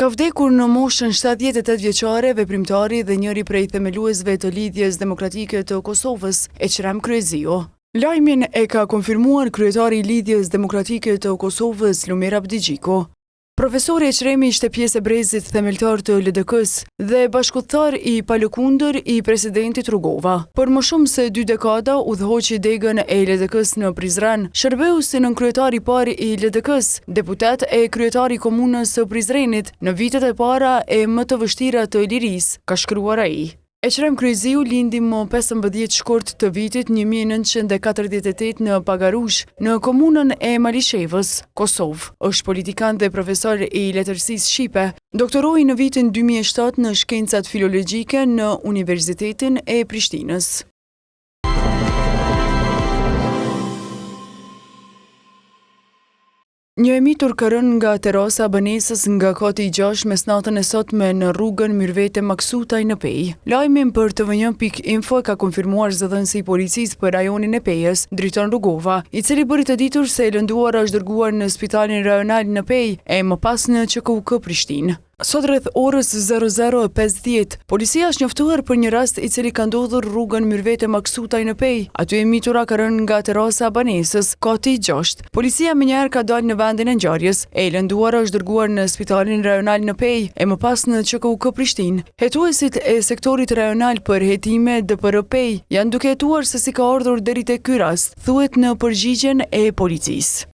Ka vdekur në moshën 78 vjeçare veprimtari dhe njëri prej themeluesve të Lidhjes Demokratike të Kosovës, Eqrem Kryeziu. Lajmin e ka konfirmuar kryetari i Lidhjes Demokratike të Kosovës, Lumir Abdigjiku. Profesori Eqremi ishte pjesë e brezit themeltar të LDK-s dhe bashkëthar i palëkundër i presidentit Rugova. Për më shumë se 2 dekada udhëhoqi degën e LDK-s në Prizren, shërbeu si nënkryetari i parë i LDK-s, deputet e kryetari i komunës së Prizrenit në vitet e para e më të vështira të lirisë, ka shkruar ai. Eqrem Kryeziu lindi më 15 shkort të vitit 1948 në Pagarush, në komunën e Malishevës, Kosovë. Është politikan dhe profesor i letërsisë shqipe, doktoroi në vitin 2007 në shkencat filologjike në Universitetin e Prishtinës. Një emitur ka rënë nga terasa e banesës nga kati i 6 mesnatën e sotme në rrugën Myrvete Maksutaj në Pej. Lajmin për tvn.info ka konfirmuar zëdhënësi i policisë për rajonin e Pejës, Driton Rugova, i cili bëri të ditur se e lënduara është dërguar në spitalin rajonal në Pej e më pas në QKUK Prishtinë. Sot rreth orës 00:50, policia është njoftuar për një rast i cili ka ndodhur rrugën Myrvete Maksutaj në Pej. Aty emitura ka rënë nga terasa e banesës, kati i 6. Policia menjëherë ka dalë në vendin e ngjarjes, e lënduara është dërguar në spitalin rajonal në Pej e më pas në QKUK Prishtinë. Hetuesit e sektorit rajonal për hetime DPR Pej janë duke hetuar se si ka ardhur deri tek ky rast, thuhet në përgjigjen e policisë.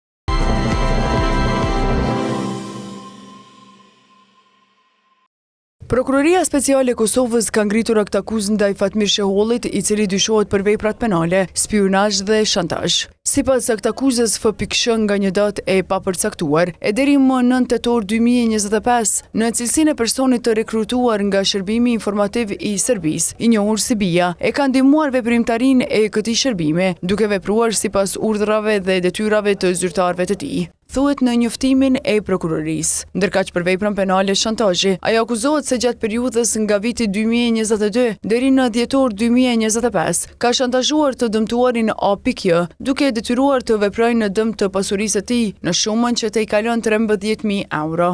Prokuroria Speciale e Kosovës ka ngritur akt akuzë ndaj Fatmir Shehollit, i cili dyshohet për veprat penale, spionazh dhe shantazh. Sipas akt akuzës FPKSH nga një datë e papërcaktuar, e deri më 9 tetor 2025, në cilësinë e personit të rekrutuar nga Shërbimi Informativ i Serbisë, i njohur si BIA, e ka ndihmuar veprimtarinë e këtij shërbimi, duke vepruar sipas urdhrave dhe detyrave të zyrtarëve të tij, thuhet në njoftimin e prokurorisë. Ndërkaq për veprën penale shantazhi, ajo akuzohet se gjatë periudhës nga viti 2022 deri në dhjetor 2025 ka shantazhuar të dëmtuarin A.J, duke detyruar të veprojnë në dëm të pasurisë së tij në shumën që të i kalon 13.000 euro.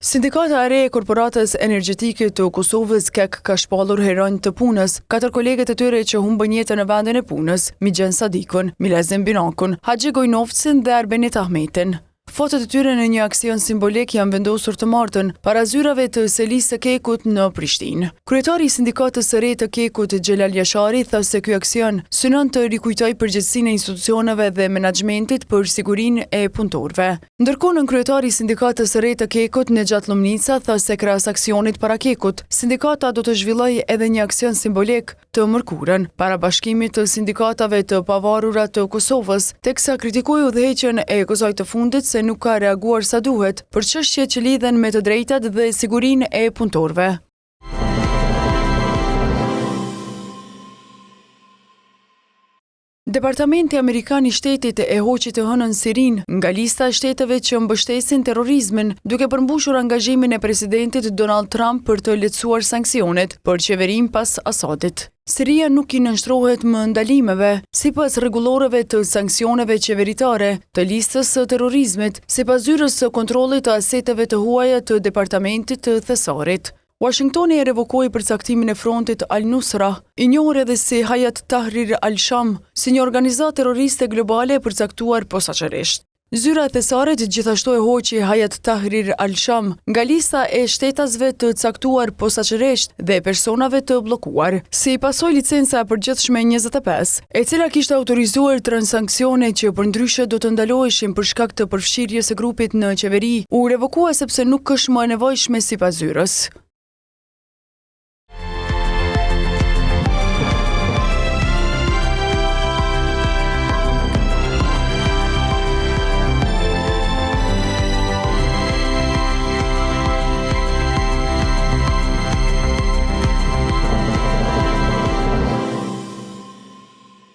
Sindikata e re e Korporatës Energjetike të Kosovës KEK ka shpallur heronj të punës 4 kolegët e tyre që humbën jetën në vendin e punës, Migjen Sadikun, Milezim Binakun, Haxhi Gojnovcin dhe Arbenit Ahmetin. Fotot e tyre në një aksion simbolik janë vendosur të martën para zyrave të selisë së KEK-ut në Prishtinë. Kryetari i sindikatës së re të KEK-ut, Xhelal Jashari, tha se ky aksion synon të rikujtojë përgjegjësinë e institucioneve dhe menaxhmentit për sigurinë e punëtorëve. Ndërkohë, kryetari i sindikatës së re të KEK-ut, Nexhat Lumnica, tha se krahas aksionit para KEK-ut, sindikata do të zhvillojë edhe një aksion simbolik të mërkurën para bashkimit të sindikatave të pavarura të Kosovës, teksa kritikoi udhëheqjen e kësaj të fundit se nuk ka reaguar sa duhet për çështjet që lidhen me të drejtat dhe sigurinë e punëtorëve. Departamenti Amerikan i Shtetit e hoqi të hënën Sirin nga lista e shteteve që mbështesin terrorizmin, duke përmbushur angazhimin e presidentit Donald Trump për të lehtësuar sanksionet për qeverinë pas Asadit. Siria nuk i nënshtrohet më ndalimeve, sipas rregulloreve të sanksioneve qeveritare të listës së terrorizmit, sipas zyrës së kontrollit të aseteve të huaja të Departamentit të Thesarit. Washingtoni e revokoi përcaktimin e frontit Al-Nusra, i njohur edhe si Hayat Tahrir al-Sham, si një organizatë terroriste globale e përcaktuar posaçërisht. Zyra e Thesarit gjithashtu e hoqi Hayat Tahrir al-Sham nga lista e shtetasve të caktuar posaçërisht dhe personave të bllokuar, si pasojë licenca e përgjithshme 25, e cila kishte autorizuar transaksione që përndryshe do të ndaloheshin për shkak të përfshirjes së grupit në qeveri, u revokua sepse nuk është më e nevojshme sipas zyrës.